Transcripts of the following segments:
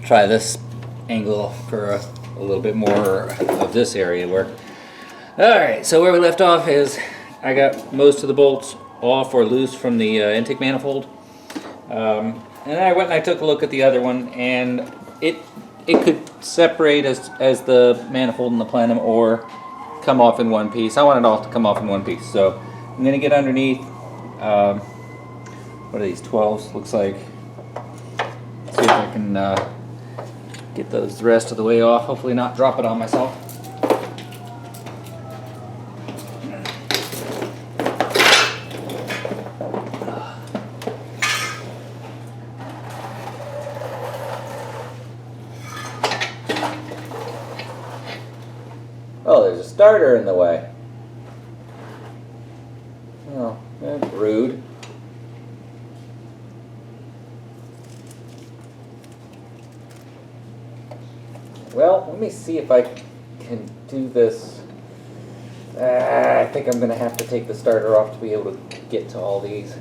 try this angle for a little bit more of this area work. Alright, so where we left off is I got most of the bolts off or loose from the intake manifold. And I went and I took a look at the other one, and it could separate as the manifold and the plenum, or come off in one piece. I want it all to come off in one piece, so I'm going to get underneath. What are these, 12s? Looks like. See if I can get those the rest of the way off. Hopefully not drop it on myself. Oh, there's a starter in the way. Oh, that's rude. Well, let me see if I can do this. I think I'm going to have to take the starter off to be able to get to all these.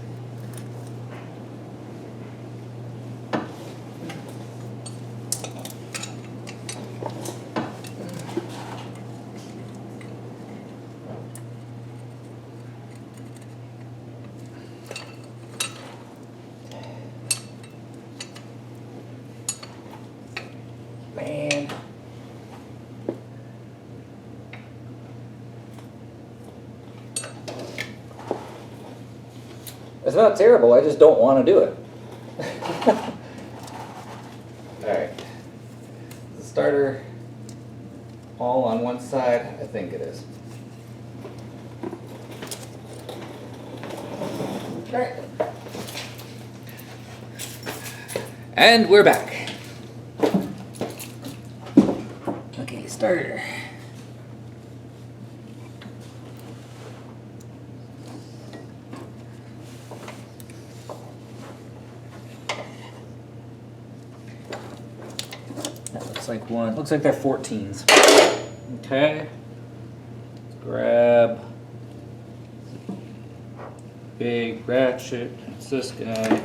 Man. It's not terrible, I just don't want to do it. Alright. The starter all on one side? I think it is. Alright. And we're back. Okay, starter. That looks like one. Looks like they're 14s. Okay. Let's grab big ratchet. It's this guy.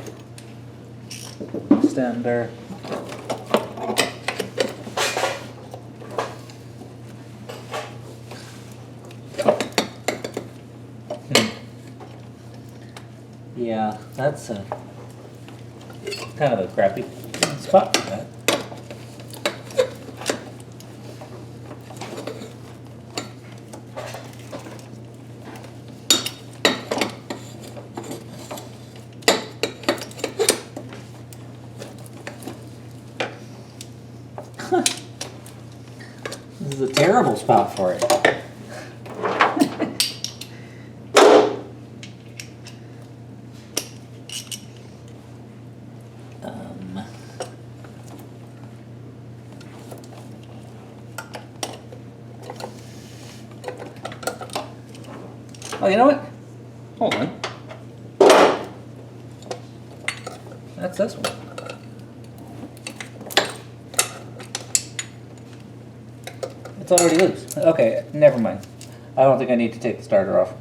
Extender. Yeah, that's a kind of a crappy spot for that. This is a terrible spot for it. Oh, you know what? Hold on. That's this one. It's already loose. Okay, never mind. I don't think I need to take the starter off.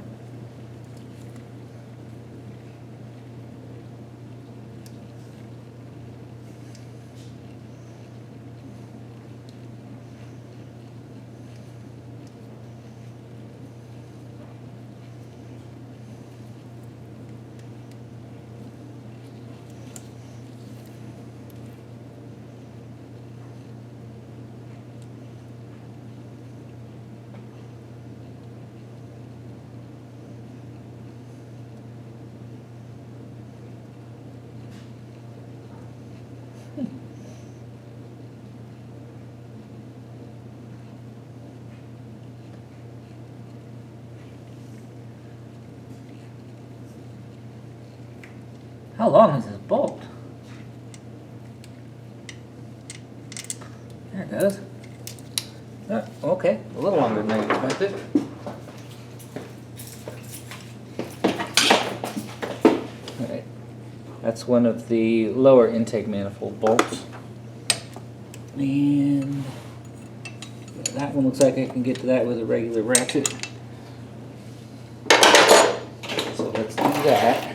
How long is this bolt? There it goes. Oh, okay, a little longer than I expected. Alright, that's one of the lower intake manifold bolts. And that one looks like I can get to that with a regular ratchet. So let's do that.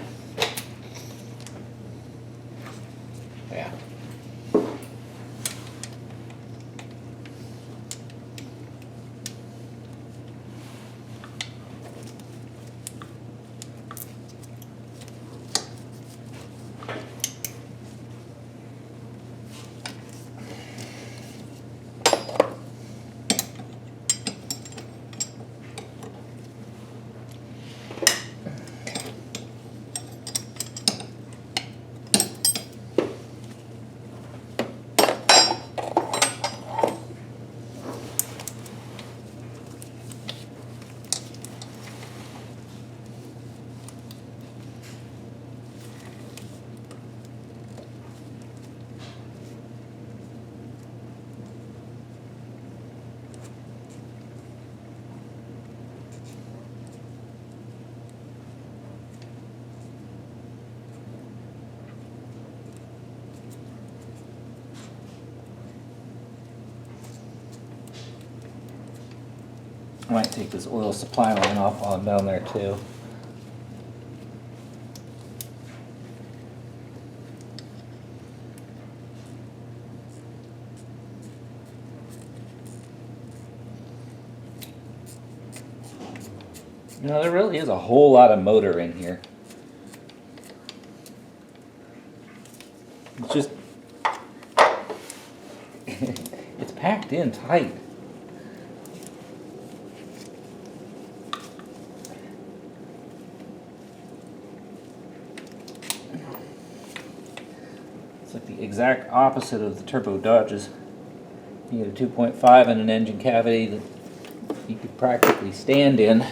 might take this oil supply line off while I'm down there too. You know, there really is a whole lot of motor in here. It's just, it's packed in tight. It's like the exact opposite of the turbo Dodges. You get a 2.5 and an engine cavity that you could practically stand in.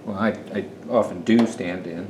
Well, I often do stand in.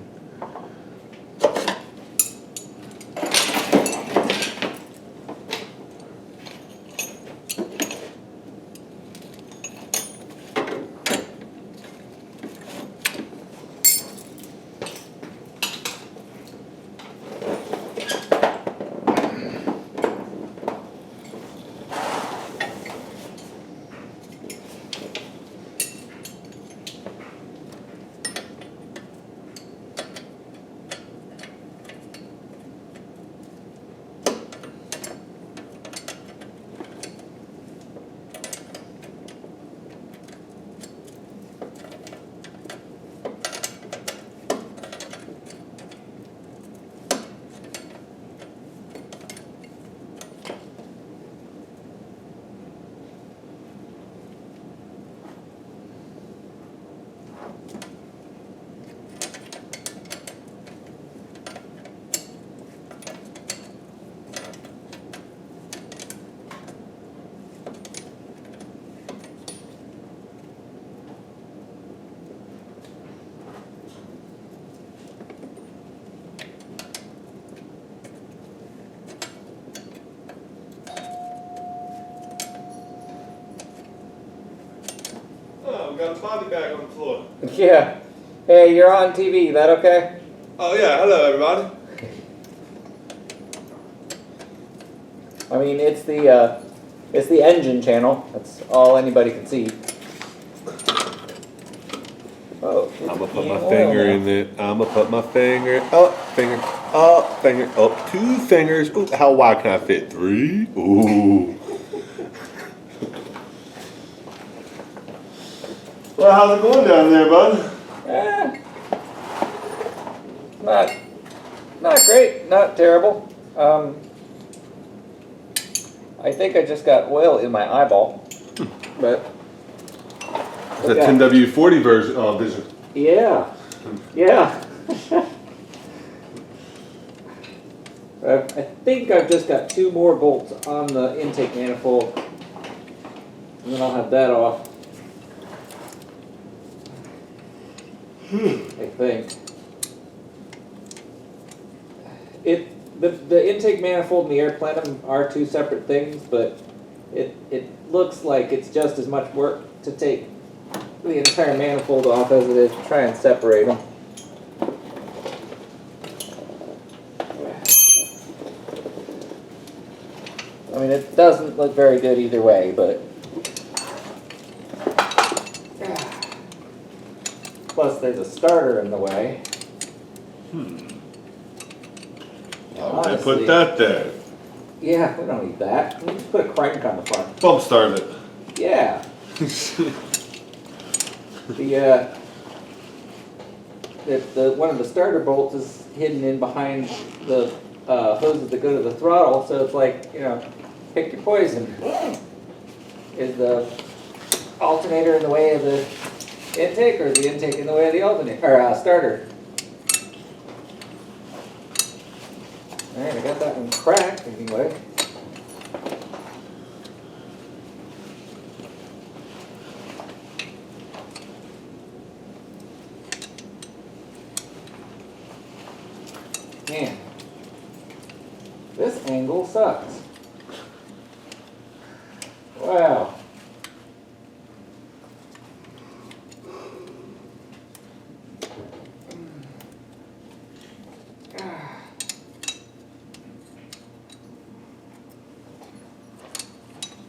We got a body bag on the floor. Yeah. Hey, you're on TV. That okay? Oh yeah, hello everybody. I mean, it's the engine channel. That's all anybody can see. Oh, I'm gonna put my finger in there. I'm gonna put my finger up, finger up, finger up. 2 fingers. Ooh, how wide can I fit? 3. Ooh. Well, how's it going down there, bud? Not great. Not terrible. I think I just got oil in my eyeball, but It's a 10W40 version. Vision. yeah. I think I've just got 2 more bolts on the intake manifold, and then I'll have that off. I think. The intake manifold and the air plenum are 2 separate things, but it looks like it's just as much work to take the entire manifold off as it is to try and separate them. I mean, it doesn't look very good either way, but plus there's a starter in the way. I put that there. Yeah, we don't need that. We just put a crank on the front. Bump start it. Yeah. The one of the starter bolts is hidden in behind the hoses that go to the throttle, so it's like, you know, pick your poison. Is the alternator in the way of the intake, or is the intake in the way of the alternator or starter? All right, I got that one cracked anyway. Man, this angle sucks. Wow.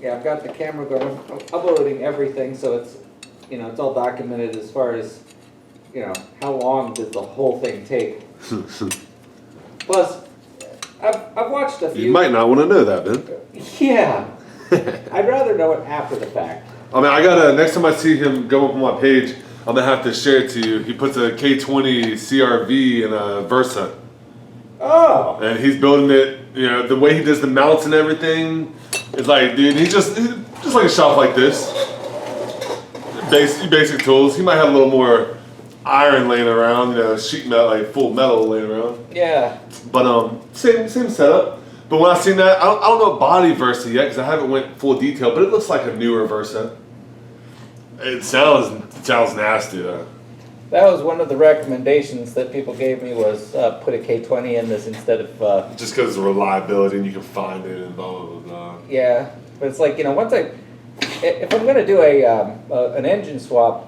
Yeah, I've got the camera going, I'm uploading everything, so it's you know, it's all documented as far as, you know, how long does the whole thing take. Plus, I've watched a few. You might not want to know that, Ben. Yeah. I'd rather know it after the fact. I mean, I gotta, next time I see him go up on my page, I'm gonna have to share it to you. He puts a K20 CRV in a Versa. Oh. And he's building it, you know, the way he does the mounts and everything. It's like, dude, he's just like a shop like this. Basic tools. He might have a little more iron laying around, you know, sheet metal, like full metal laying around. Yeah. But same setup. But when I seen that, I don't know body Versa yet because I haven't went full detail. But it looks like a newer Versa. It sounds nasty though. That was one of the recommendations that people gave me was put a K20 in this instead of. Just because of reliability and you can find it and blah blah blah. Yeah, but it's like, you know, if I'm gonna do an engine swap.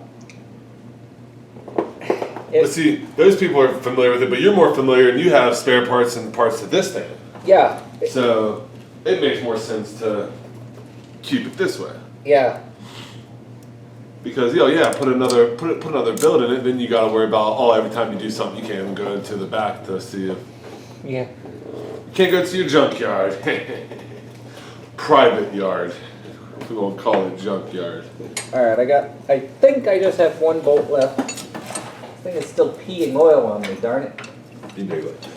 But see, those people are familiar with it, but you're more familiar and you have spare parts and parts to this thing. Yeah. So it makes more sense to keep it this way. Yeah. Because put another build in it, then you got to worry about every time you do something you can't go into the back to see if Yeah. you can't go to your junkyard, private yard. We won't call it junkyard. All right, I think I just have one bolt left. This thing is still peeing oil on me. Darn it. You know it.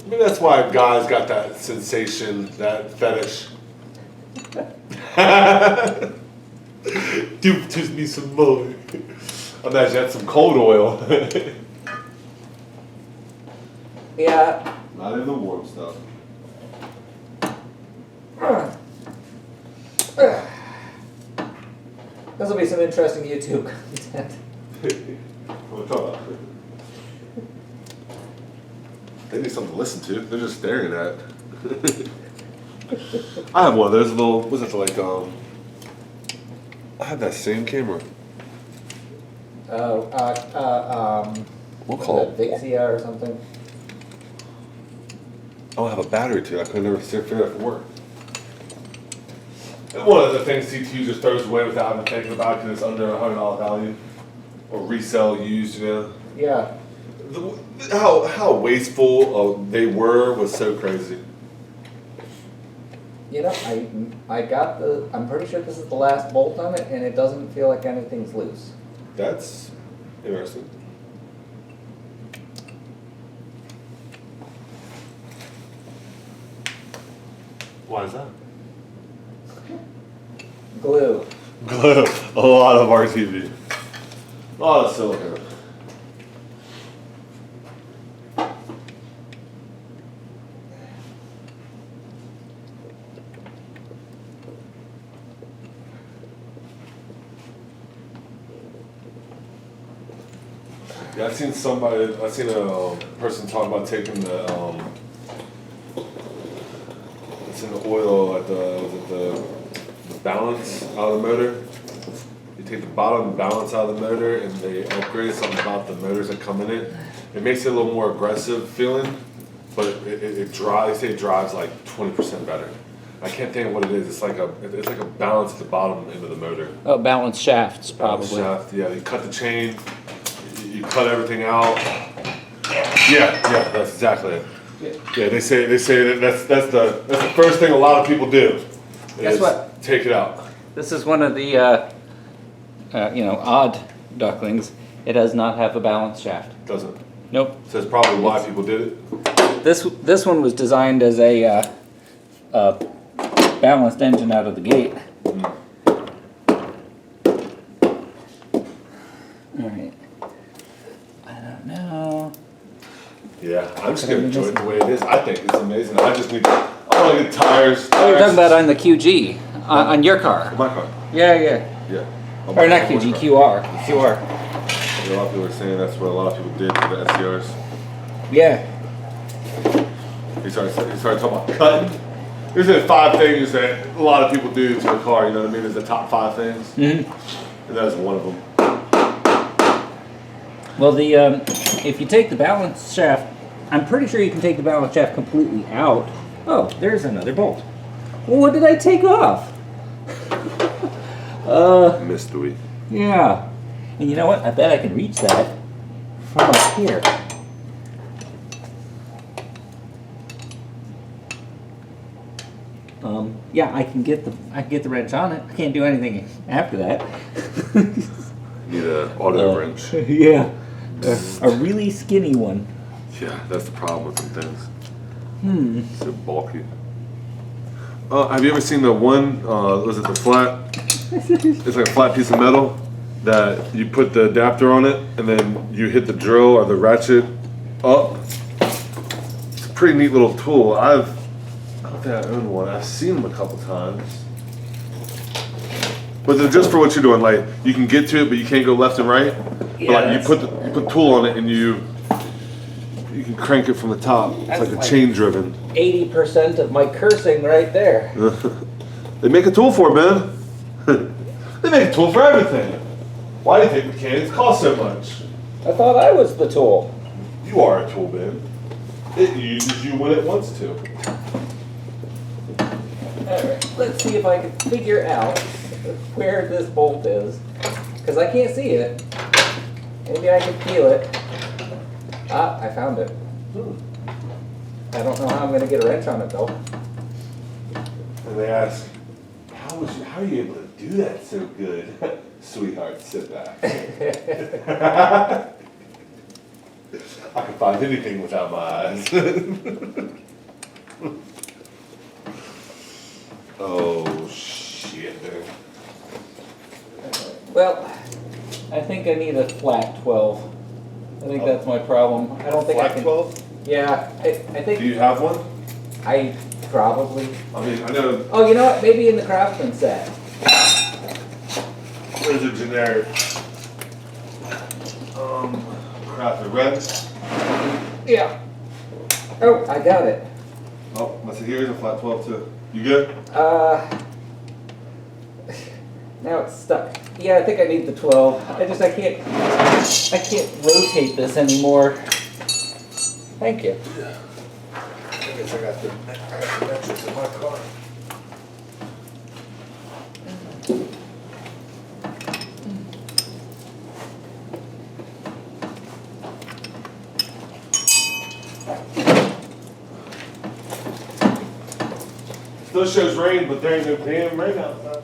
Maybe that's why guys got that sensation, that fetish. Dude, just me some more. Imagine that's some cold oil. Yeah. Not in the warm stuff. This will be some interesting YouTube content. What are we talking about? They need something to listen to. They're just staring at. I have one of those little. What's it like? I have that same camera. We'll call it Vixia or something. I don't have a battery to it. I could never figure out if it worked. And one of the things CTU just throws away without even thinking about it because it's under $100 value or resell used, you know. Yeah. How wasteful they were was so crazy. You know, I'm pretty sure this is the last bolt on it, and it doesn't feel like anything's loose. That's interesting. Why is that? Glue. Glue. A lot of RTV. A lot of silicone. Yeah, I've seen a person talk about taking the oil at the balance out of the motor. You take the bottom balance out of the motor and they upgrade something about the motors that come in it. It makes it a little more aggressive feeling, but it drives. They say it drives like 20% better. I can't think of what it is. It's like a balance at the bottom end of the motor. Oh, balance shafts, probably. Balance shaft, yeah. You cut the chain. You cut everything out. Yeah, that's exactly it. Yeah, they say that's the first thing a lot of people do. Guess what? Take it out. This is one of the odd ducklings. It does not have a balance shaft. Doesn't. Nope. So that's probably why people did it. This one was designed as a balanced engine out of the gate. Mm-hmm. All right. I don't know. Yeah, I'm just gonna enjoy it the way it is. I think it's amazing. I just need. I want to get tires. Oh, you're talking about on the QG, on your car. My car. Yeah. Yeah. Or not QG, QR. A lot of people are saying that's what a lot of people did to the SCRs. Yeah. He started talking about cutting. There's the 5 things that a lot of people do to a car. You know what I mean? There's the top 5 things, and that's one of them. Well, if you take the balance shaft, I'm pretty sure you can take the balance shaft completely out. Oh, there's another bolt. Well, what did I take off? Mystery. Yeah. And you know what? I bet I can reach that from up here. Yeah, I can get the wrench on it. I can't do anything after that. Need an auto wrench. Yeah, a really skinny one. Yeah, that's the problem with some things. So bulky. Have you ever seen the one? Was it the flat? It's like a flat piece of metal that you put the adapter on it, and then you hit the drill or the ratchet up. It's a pretty neat little tool. I don't think I own one. I've seen them a couple times. But they're just for what you're doing. Like you can get to it, but you can't go left and right. Yeah, but like you put the tool on it, and you can crank it from the top. It's like a chain driven. 80% of my cursing right there. They make a tool for it, man. They make a tool for everything. Why do you think mechanics cost so much? I thought I was the tool. You are a tool, man. It uses you when it wants to. Alright, let's see if I can figure out where this bolt is. Because I can't see it. Maybe I can feel it. Ah, I found it. I don't know how I'm going to get a wrench on it though. And they ask, how are you able to do that so good? Sweetheart, sit back. I can find anything without my eyes. Oh, shit, dude. Well, I think I need a flat 12. I think that's my problem. I don't think I can. 12? Yeah, I think. Do you have one? I probably. I mean, I know Oh, you know what? Maybe in the Craftsman set. there's a generic crafted red. Yeah. Oh, I got it. Oh, let's see, here's a flat 12 too. You good? Now it's stuck. Yeah, I think I need the 12. I can't rotate this anymore. Thank you. I guess I got the metrics in my car. Still shows rain, but there ain't no damn rain outside.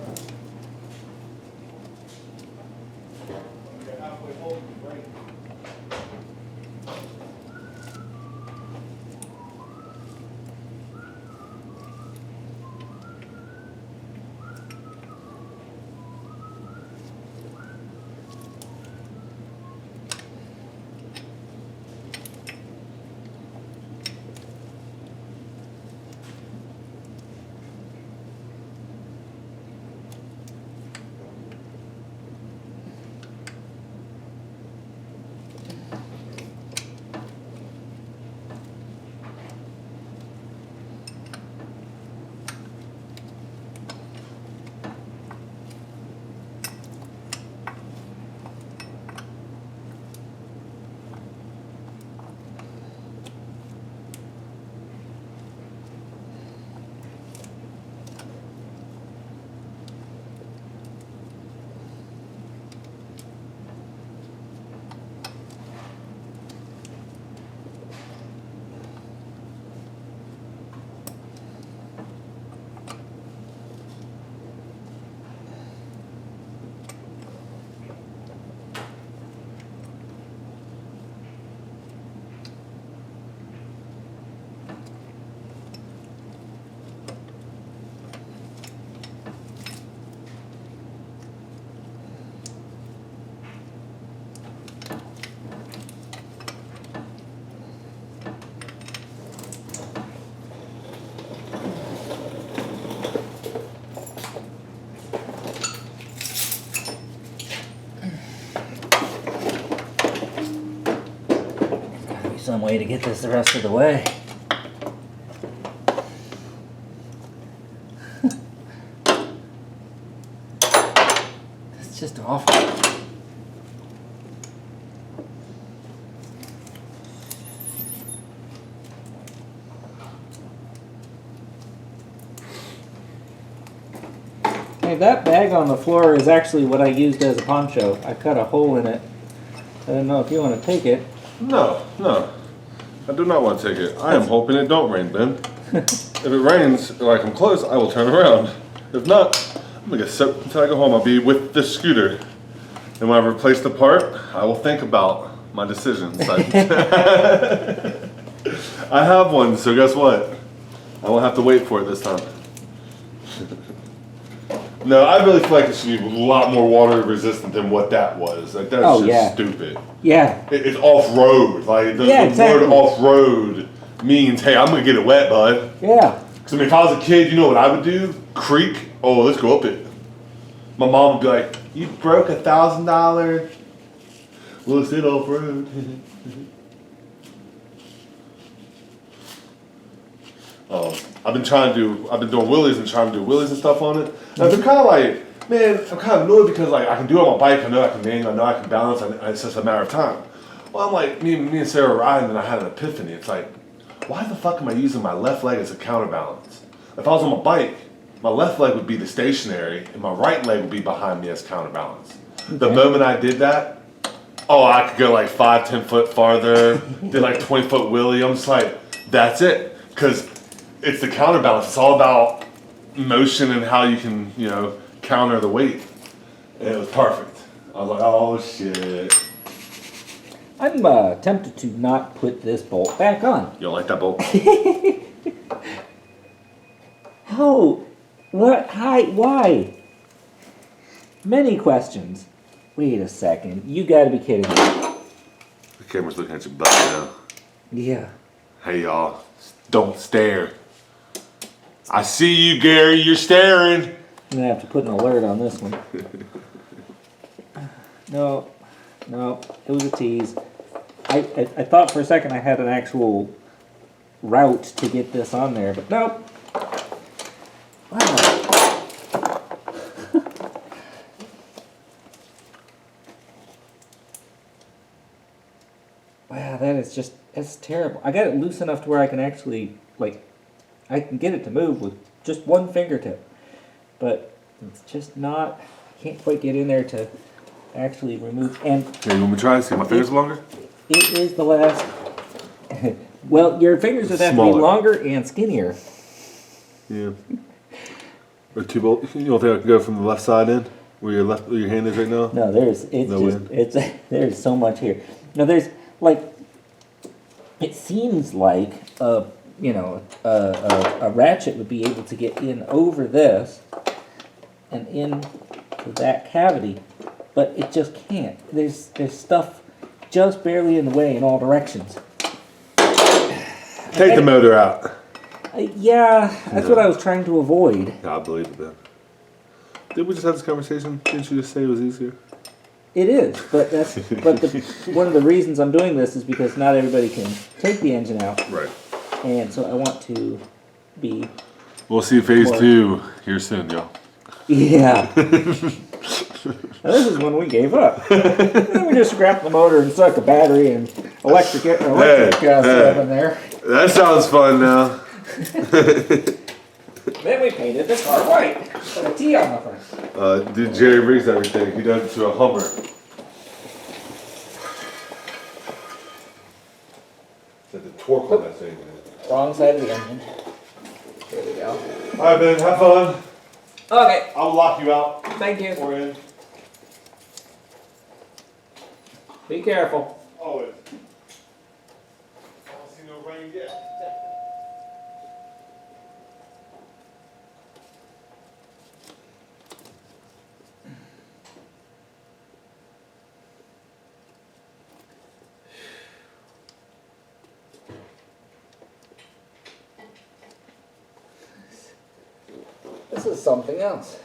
Some way to get this the rest of the way. That's just awful. Hey, that bag on the floor is actually what I used as a poncho. I cut a hole in it. I don't know if you want to take it. No, no. I do not want to take it. I am hoping it don't rain, Ben. If it rains, like I'm close, I will turn around. If not, I'm gonna get soaked until I go home. I'll be with the scooter. And when I replace the part, I will think about my decisions. I have one, so guess what? I won't have to wait for it this time. No, I really feel like it should be a lot more water resistant than what that was. Like that's just stupid. Yeah. It's off road. Like the exactly. word off road means, hey, I'm gonna get it wet, bud. Yeah. Because I mean, if I was a kid, you know what I would do? Creek. Oh, let's go up it. My mom would be like, "You broke $1,000. We'll sit off road." I've been doing wheelies and trying to do wheelies and stuff on it. And I've been kind of like, man, I'm kind of annoyed because like I can do it on my bike. I know I can manual. I know I can balance. It's just a matter of time. Well, I'm like, me and Sarah were riding, and I had an epiphany. It's like, why the fuck am I using my left leg as a counterbalance? If I was on my bike, my left leg would be the stationary, and my right leg would be behind me as counterbalance. Okay. The moment I did that, I could go like 5-10 foot farther, did like 20-foot wheelie. I'm just like, that's it, because it's the counterbalance. It's all about motion and how you can, counter the weight. And it was perfect. I was like, oh shit. I'm tempted to not put this bolt back on. You don't like that bolt? How? What? Hi? Why? Many questions. Wait a second. You gotta be kidding me. The camera's looking at your butt now. Yeah. Hey y'all, don't stare. I see you, Gary. You're staring. I'm gonna have to put an alert on this one. No, it was a tease. I thought for a second I had an actual route to get this on there, but nope. Wow. Wow, that's terrible. I got it loose enough to where I can actually, I can get it to move with just one fingertip. But it's just not, I can't quite get in there to actually remove. And hey, you want me to try and see my fingers longer? It is the last. Well, your fingers would have to be longer and skinnier. Yeah. Or two bolts. You don't think I can go from the left side in, where your hand is right now? No, there's so much here. No, there's it seems like a ratchet would be able to get in over this and into that cavity, but it just can't. There's stuff just barely in the way in all directions. Take the motor out. Yeah, that's what I was trying to avoid. Yeah, I believe it then. Did we just have this conversation? Didn't you just say it was easier? It is, but one of the reasons I'm doing this is because not everybody can take the engine out. Right. And so I want to be... We'll see phase 2 here soon, y'all. Yeah. Now, this is when we gave up. Then we just scrapped the motor and stuck a battery and electric stuff in there. That sounds fun now. Then we painted the car white. Put a T on the front. Did Jerry rigs everything. He does it to a Hummer. Said the torque on that thing. Wrong side of the engine. There we go. Alright, Ben, have fun. Okay. I'll lock you out. Thank you. Or in. Be careful. Always. I don't see no rain yet. This is something else.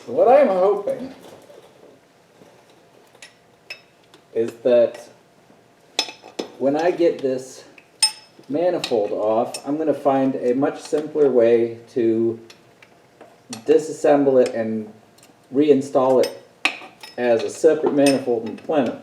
What I'm hoping is that when I get this manifold off, I'm going to find a much simpler way to disassemble it and reinstall it as a separate manifold in plenum.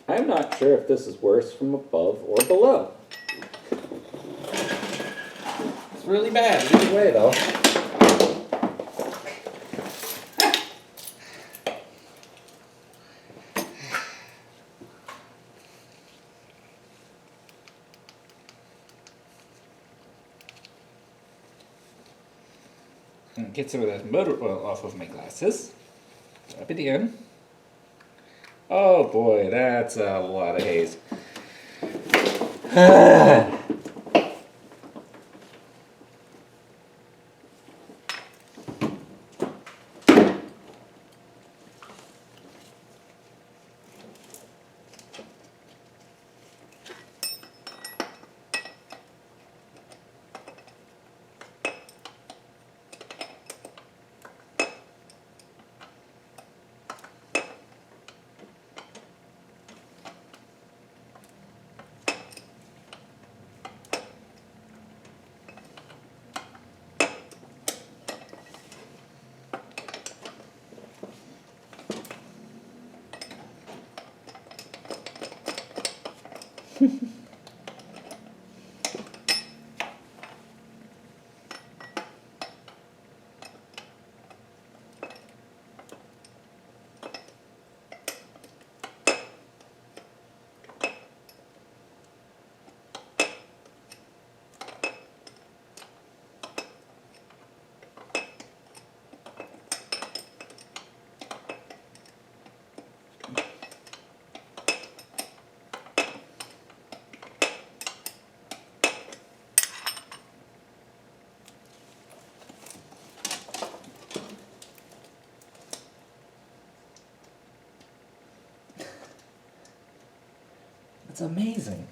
I'm not sure if this is worse from above or below. It's really bad either way though. Get some of that motor oil off of my glasses. Rub it in. Oh boy, that's a lot of haze. It's amazing.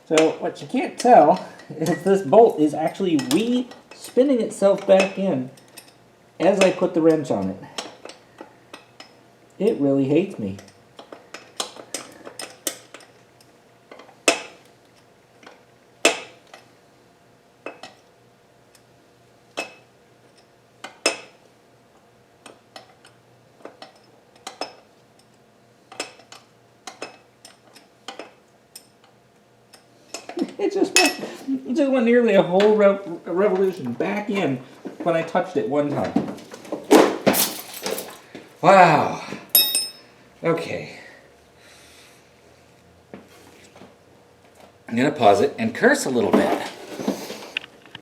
So what you can't tell is this bolt is actually re-spinning itself back in as I put the wrench on it. It really hates me. It just went nearly a whole revolution back in when I touched it one time. Wow. Okay. I'm gonna pause it and curse a little bit.